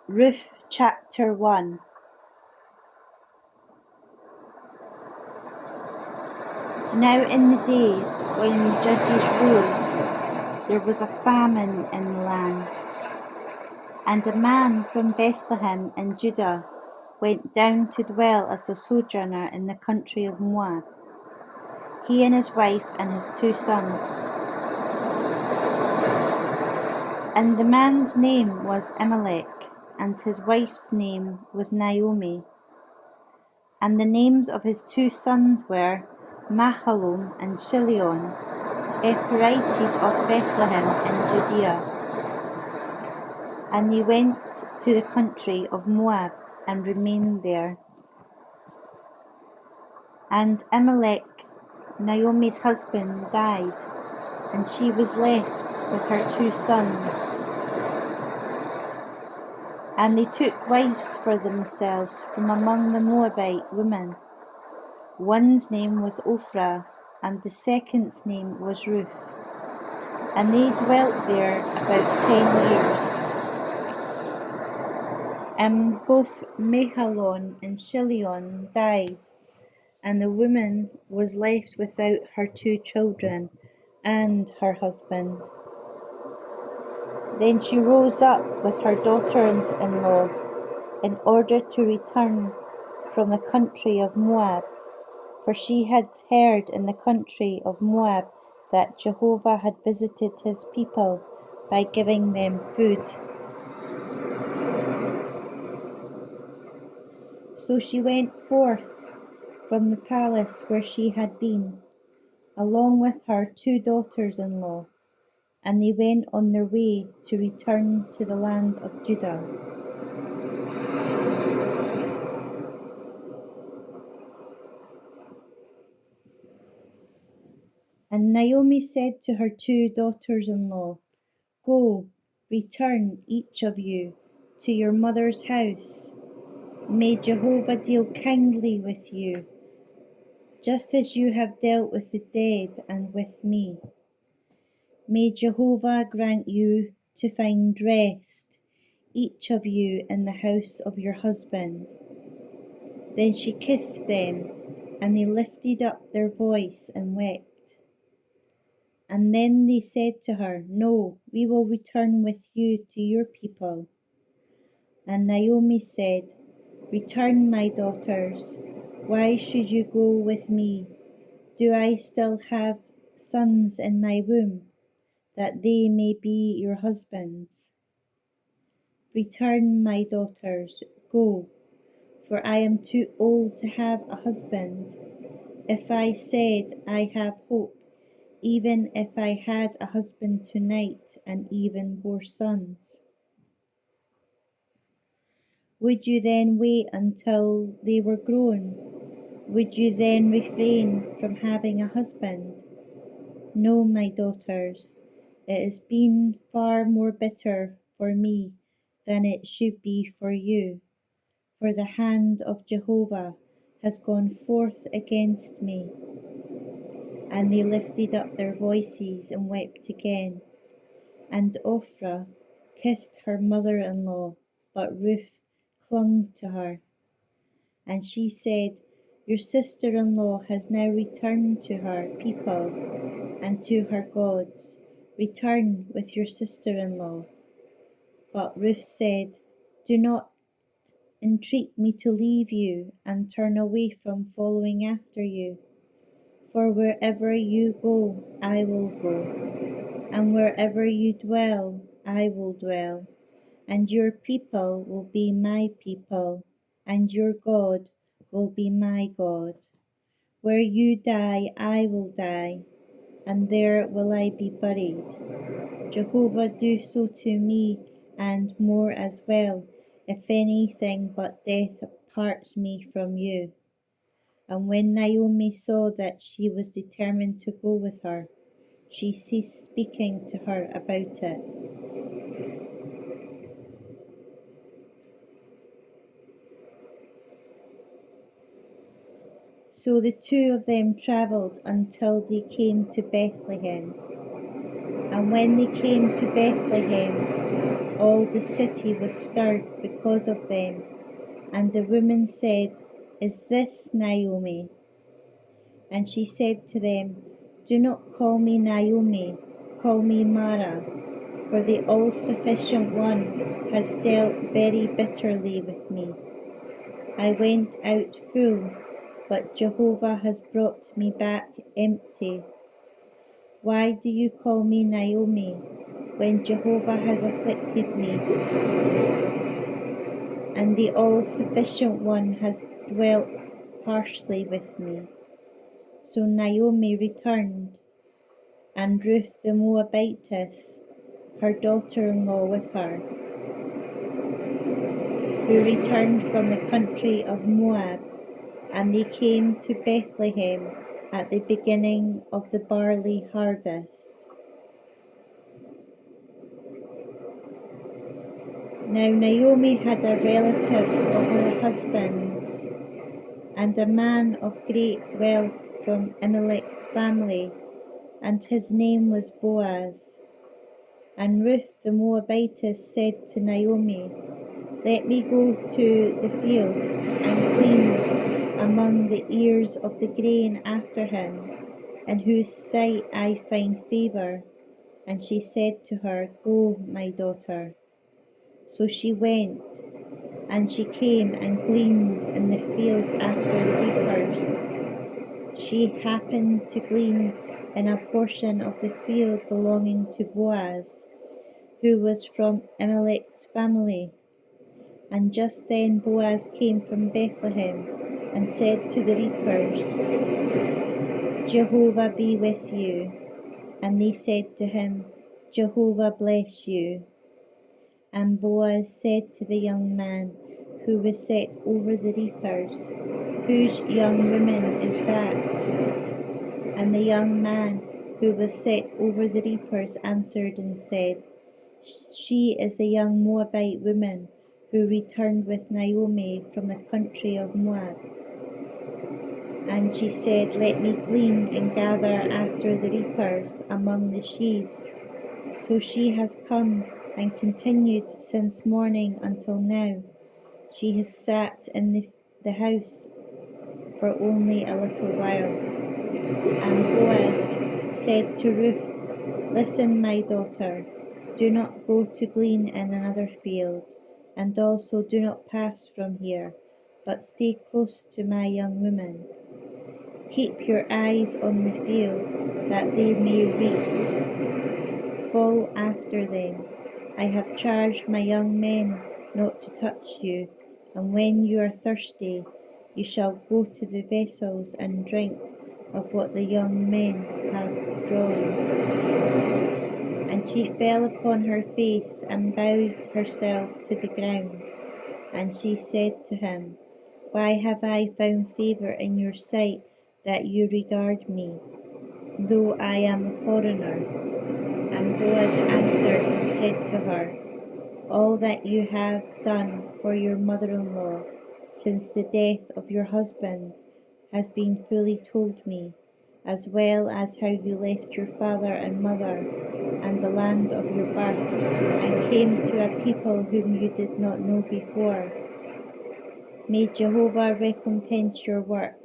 Ruth chapter 1. Now in the days when the judges ruled, there was a famine in the land, and a man from Bethlehem in Judah went down to dwell as a sojourner in the country of Moab, he and his wife and his 2 sons. And the man's name was Elimelech, and his wife's name was Naomi. And the names of his 2 sons were Mahlon and Chilion, Ephrathites of Bethlehem in Judea. And they went to the country of Moab and remained there. And Elimelech, Naomi's husband, died, and she was left with her 2 sons. And they took wives for themselves from among the Moabite women. One's name was Ophrah, and the second's name was Ruth. And they dwelt there about 10 years. And both Mahlon and Chilion died, and the woman was left without her 2 children and her husband. Then she rose up with her daughters-in-law in order to return from the country of Moab, for she had heard in the country of Moab that Jehovah had visited his people by giving them food. So she went forth from the palace where she had been, along with her 2 daughters-in-law, and they went on their way to return to the land of Judah. And Naomi said to her 2 daughters-in-law, "Go, return, each of you, to your mother's house. May Jehovah deal kindly with you, just as you have dealt with the dead and with me. May Jehovah grant you to find rest, each of you in the house of your husband." Then she kissed them, and they lifted up their voice and wept. And then they said to her, "No, we will return with you to your people." And Naomi said, "Return, my daughters. Why should you go with me? Do I still have sons in my womb, that they may be your husbands? Return, my daughters, go, for I am too old to have a husband. If I said, I have hope, even if I had a husband tonight and even bore sons, would you then wait until they were grown? Would you then refrain from having a husband? No, my daughters, it has been far more bitter for me than it should be for you, for the hand of Jehovah has gone forth against me." And they lifted up their voices and wept again. And Ophrah kissed her mother-in-law, but Ruth clung to her. And she said, "Your sister-in-law has now returned to her people and to her gods. Return with your sister-in-law." But Ruth said, "Do not entreat me to leave you and turn away from following after you. For wherever you go, I will go, and wherever you dwell, I will dwell, and your people will be my people, and your God will be my God. Where you die, I will die, and there will I be buried. Jehovah do so to me, and more as well, if anything but death parts me from you." And when Naomi saw that she was determined to go with her, she ceased speaking to her about it. So the 2 of them travelled until they came to Bethlehem. And when they came to Bethlehem, all the city was stirred because of them. And the woman said, Is this Naomi? And she said to them, Do not call me Naomi, call me Mara, for the all-sufficient one has dealt very bitterly with me. I went out full, but Jehovah has brought me back empty. Why do you call me Naomi, when Jehovah has afflicted me, and the all-sufficient one has dwelt harshly with me? So Naomi returned, and Ruth the Moabitess, her daughter-in-law, with her, who returned from the country of Moab, and they came to Bethlehem at the beginning of the barley harvest. Now Naomi had a relative of her husband's, and a man of great wealth from Elimelech's family, and his name was Boaz. And Ruth the Moabitess said to Naomi, Let me go to the fields and glean among the ears of the grain after him, in whose sight I find favour. And she said to her, Go, my daughter. So she went, and she came and gleaned in the field after the reapers. She happened to glean in a portion of the field belonging to Boaz, who was from Elimelech's family. And just then Boaz came from Bethlehem and said to the reapers, Jehovah be with you. And they said to him, Jehovah bless you. And Boaz said to the young man who was set over the reapers, Whose young woman is that? And the young man who was set over the reapers answered and said, She is the young Moabite woman who returned with Naomi from the country of Moab. And she said, Let me glean and gather after the reapers among the sheaves. So she has come and continued since morning until now. She has sat in the house for only a little while. And Boaz said to Ruth, Listen, my daughter, do not go to glean in another field, and also do not pass from here, but stay close to my young women. Keep your eyes on the field, that they may reap. Follow after them. I have charged my young men not to touch you, and when you are thirsty, you shall go to the vessels and drink of what the young men have drawn. And she fell upon her face and bowed herself to the ground. And she said to him, Why have I found favour in your sight, that you regard me, though I am a foreigner? And Boaz answered and said to her, All that you have done for your mother-in-law since the death of your husband has been fully told me, as well as how you left your father and mother and the land of your birth, and came to a people whom you did not know before. May Jehovah recompense your work,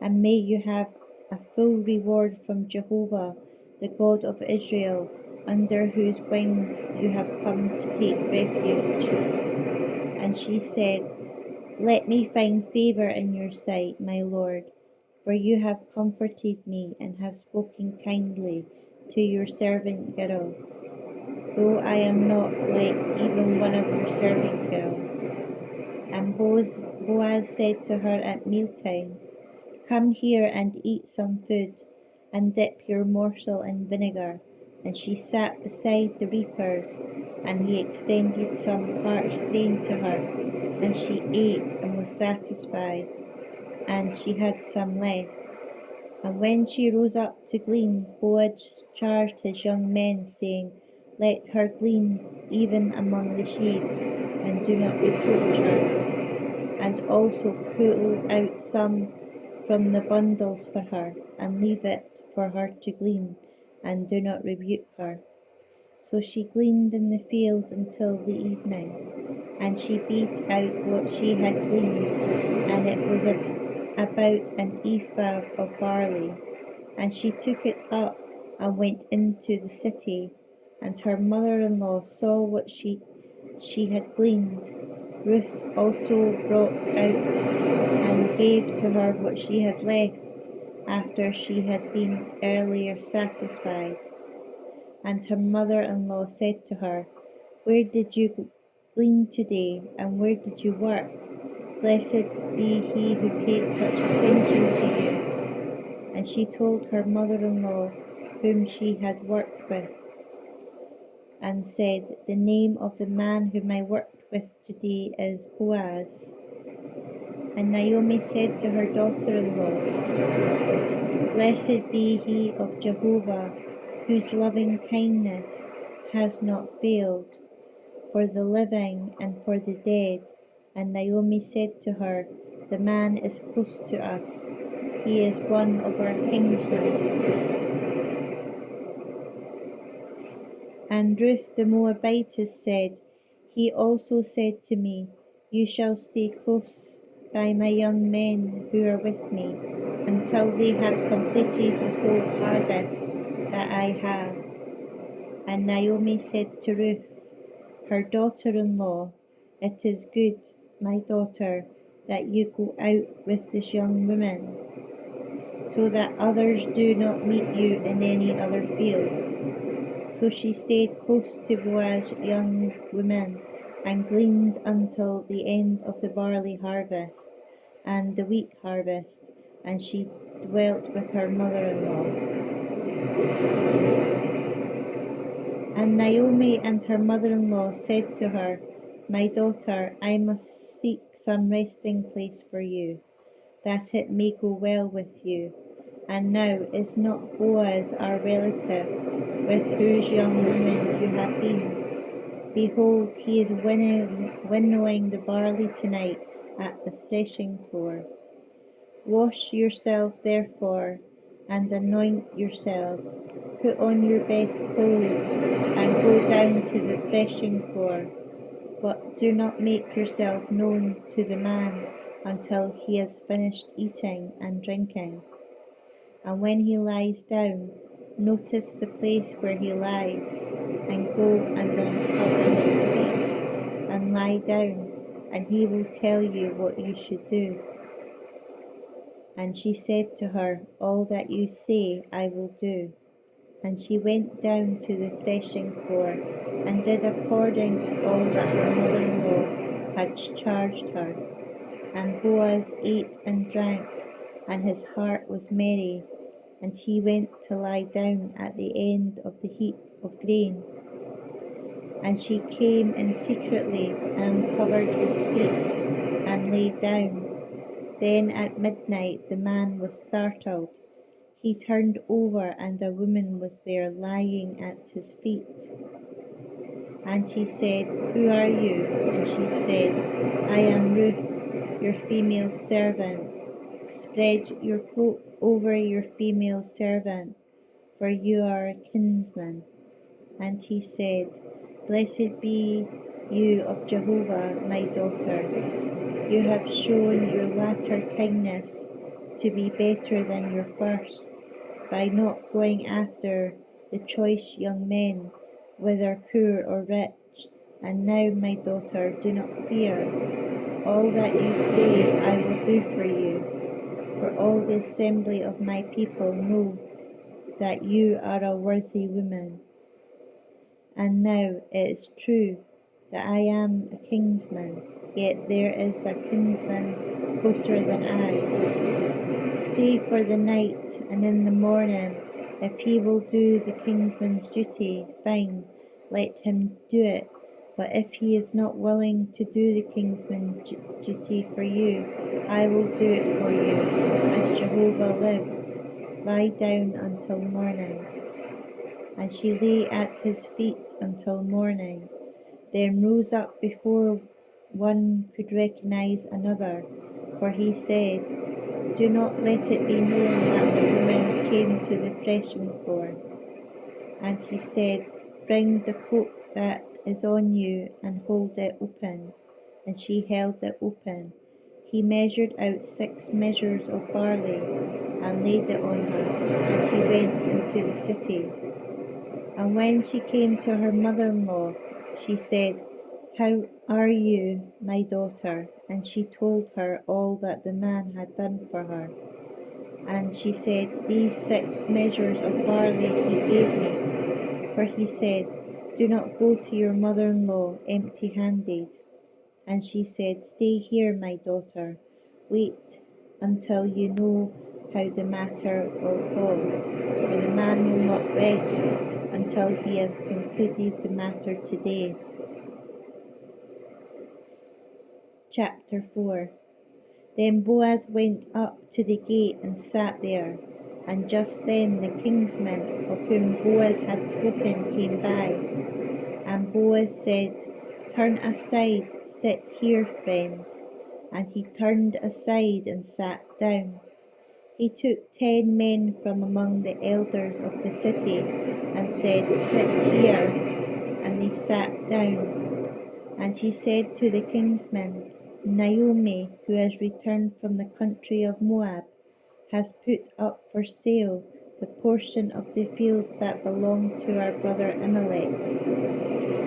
and may you have a full reward from Jehovah, the God of Israel, under whose wings you have come to take refuge. And she said, Let me find favour in your sight, my lord, for you have comforted me and have spoken kindly to your servant girl, though I am not like even one of your servant girls. And Boaz said to her at mealtime, Come here and eat some food, and dip your morsel in vinegar. And she sat beside the reapers, and he extended some parched grain to her, and she ate and was satisfied, and she had some left. And when she rose up to glean, Boaz charged his young men, saying, Let her glean even among the sheaves, and do not reproach her. And also pull out some from the bundles for her, and leave it for her to glean, and do not rebuke her. So she gleaned in the field until the evening. And she beat out what she had gleaned, and it was about an ephah of barley. And she took it up and went into the city, and her mother-in-law saw what she had gleaned. Ruth also brought out and gave to her what she had left, after she had been earlier satisfied. And her mother-in-law said to her, "Where did you glean today, and where did you work? Blessed be he who paid such attention to you." And she told her mother-in-law whom she had worked with, and said, "The name of the man whom I worked with today is Boaz." And Naomi said to her daughter-in-law, "Blessed be he of Jehovah, whose loving kindness has not failed, for the living and for the dead." And Naomi said to her, "The man is close to us. He is one of our kinsmen." And Ruth the Moabitess said, "He also said to me, 'You shall stay close by my young men who are with me, until they have completed the whole harvest that I have.'" And Naomi said to Ruth, her daughter-in-law, "It is good, my daughter, that you go out with this young woman, so that others do not meet you in any other field." So she stayed close to Boaz's young woman, and gleaned until the end of the barley harvest and the wheat harvest, and she dwelt with her mother-in-law. And Naomi and her mother-in-law said to her, "My daughter, I must seek some resting place for you, that it may go well with you. And now is not Boaz our relative, with whose young women you have been? Behold, he is winnowing the barley tonight at the threshing floor. Wash yourself therefore, and anoint yourself. Put on your best clothes, and go down to the threshing floor. But do not make yourself known to the man until he has finished eating and drinking. And when he lies down, notice the place where he lies, and go and uncover his feet, and lie down, and he will tell you what you should do." And she said to her, "All that you say I will do." And she went down to the threshing floor, and did according to all that her mother-in-law had charged her. And Boaz ate and drank, and his heart was merry, and he went to lie down at the end of the heap of grain. And she came in secretly, and uncovered his feet, and lay down. Then at midnight the man was startled. He turned over, and a woman was there lying at his feet. And he said, "Who are you?" And she said, "I am Ruth, your female servant. Spread your cloak over your female servant, for you are a kinsman." And he said, "Blessed be you of Jehovah, my daughter. You have shown your latter kindness to be better than your first, by not going after the choice young men, whether poor or rich. And now, my daughter, do not fear. All that you say I will do for you, for all the assembly of my people know that you are a worthy woman. And now it is true that I am a kinsman, yet there is a kinsman closer than I. Stay for the night, and in the morning, if he will do the kinsman's duty, fine, let him do it. But if he is not willing to do the kinsman's duty for you, I will do it for you, as Jehovah lives. Lie down until morning." And she lay at his feet until morning, then rose up before one could recognize another, for he said, "Do not let it be known that the woman came to the threshing floor." And he said, "Bring the cloak that is on you, and hold it open." and she held it open. He measured out 6 measures of barley, and laid it on her, and he went into the city. And when she came to her mother-in-law, she said, "How are you, my daughter?" And she told her all that the man had done for her. And she said, "These 6 measures of barley he gave me." For he said, "Do not go to your mother-in-law empty-handed." And she said, "Stay here, my daughter. Wait until you know how the matter will fall, for the man will not rest until he has concluded the matter today." Chapter 4. Then Boaz went up to the gate and sat there. And just then the kinsman of whom Boaz had spoken came by. And Boaz said, "Turn aside, sit here, friend." And he turned aside and sat down. He took 10 men from among the elders of the city and said, "Sit here." And they sat down. And he said to the kinsman, "Naomi, who has returned from the country of Moab, has put up for sale the portion of the field that belonged to our brother Amalek.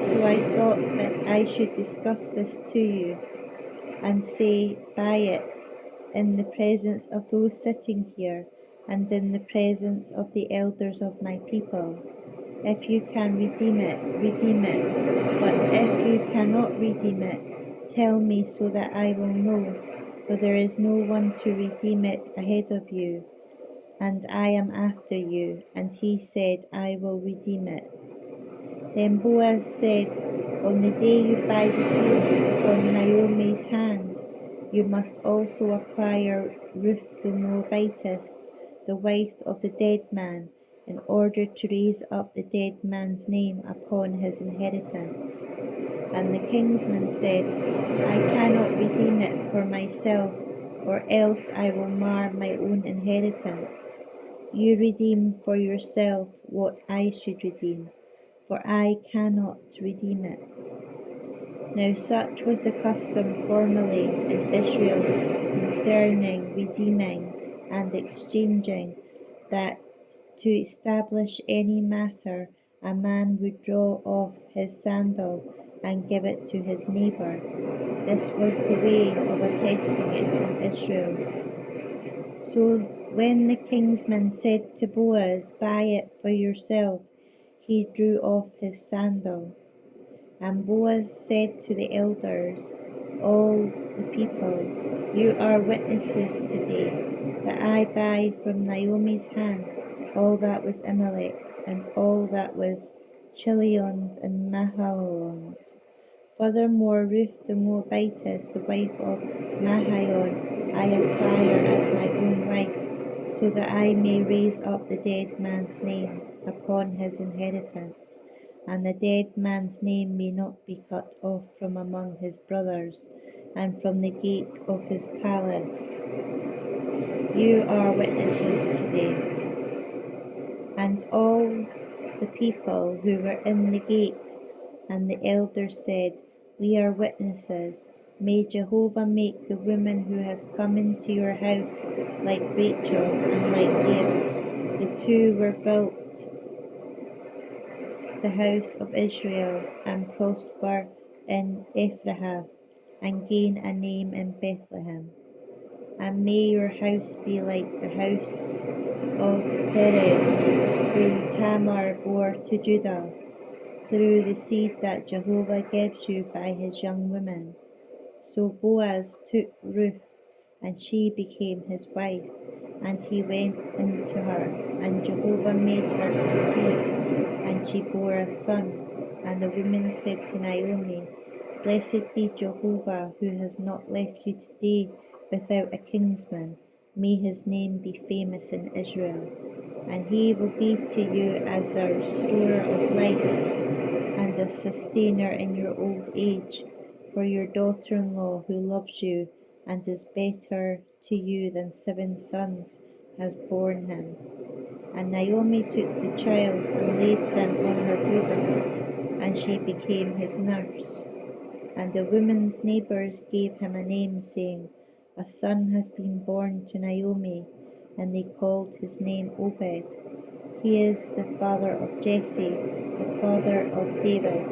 So I thought that I should discuss this to you and say, buy it, in the presence of those sitting here and in the presence of the elders of my people. If you can redeem it, redeem it. But if you cannot redeem it, tell me so that I will know, for there is no one to redeem it ahead of you, and I am after you." And he said, "I will redeem it." Then Boaz said, "On the day you buy the field from Naomi's hand, you must also acquire Ruth the Moabitess, the wife of the dead man, in order to raise up the dead man's name upon his inheritance." And the kinsman said, "I cannot redeem it for myself, or else I will mar my own inheritance. You redeem for yourself what I should redeem, for I cannot redeem it." Now such was the custom formerly in Israel concerning redeeming and exchanging, that to establish any matter a man would draw off his sandal and give it to his neighbour. This was the way of attesting it in Israel. So when the kinsman said to Boaz, "Buy it for yourself," he drew off his sandal. And Boaz said to the elders, all the people, "You are witnesses today that I buy from Naomi's hand all that was Amalek's, and all that was Chilion's and Mahlon's. Furthermore, Ruth the Moabitess, the wife of Mahlon, I acquire as my own wife, so that I may raise up the dead man's name upon his inheritance, and the dead man's name may not be cut off from among his brothers, and from the gate of his palace. You are witnesses today." And all the people who were in the gate and the elders said, "We are witnesses. May Jehovah make the woman who has come into your house like Rachel and like Leah. The two were built the house of Israel, and prosper in Ephrathah, and gain a name in Bethlehem. And may your house be like the house of Perez, whom Tamar bore to Judah, through the seed that Jehovah gives you by his young women." So Boaz took Ruth, and she became his wife, and he went into her, and Jehovah made her conceive, and she bore a son. And the women said to Naomi, "Blessed be Jehovah, who has not left you today without a kinsman. May his name be famous in Israel. And he will be to you as a restorer of life, and a sustainer in your old age. For your daughter-in-law, who loves you, and is better to you than 7 sons, has borne him." And Naomi took the child and laid him on her bosom, and she became his nurse. And the woman's neighbors gave him a name, saying, "A son has been born to Naomi," and they called his name Obed. He is the father of Jesse, the father of David.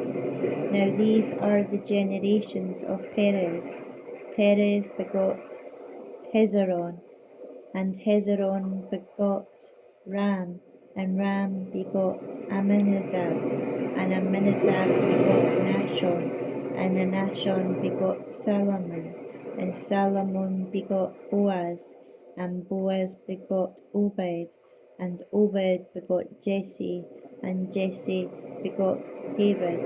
Now these are the generations of Perez. Perez begot Hezron, and Hezron begot Ram, and Ram begot Amminadab, and Amminadab begot Nahshon, and Nahshon begot Salmon, and Salmon begot Boaz, and Boaz begot Obed, and Obed begot Jesse, and Jesse begot David,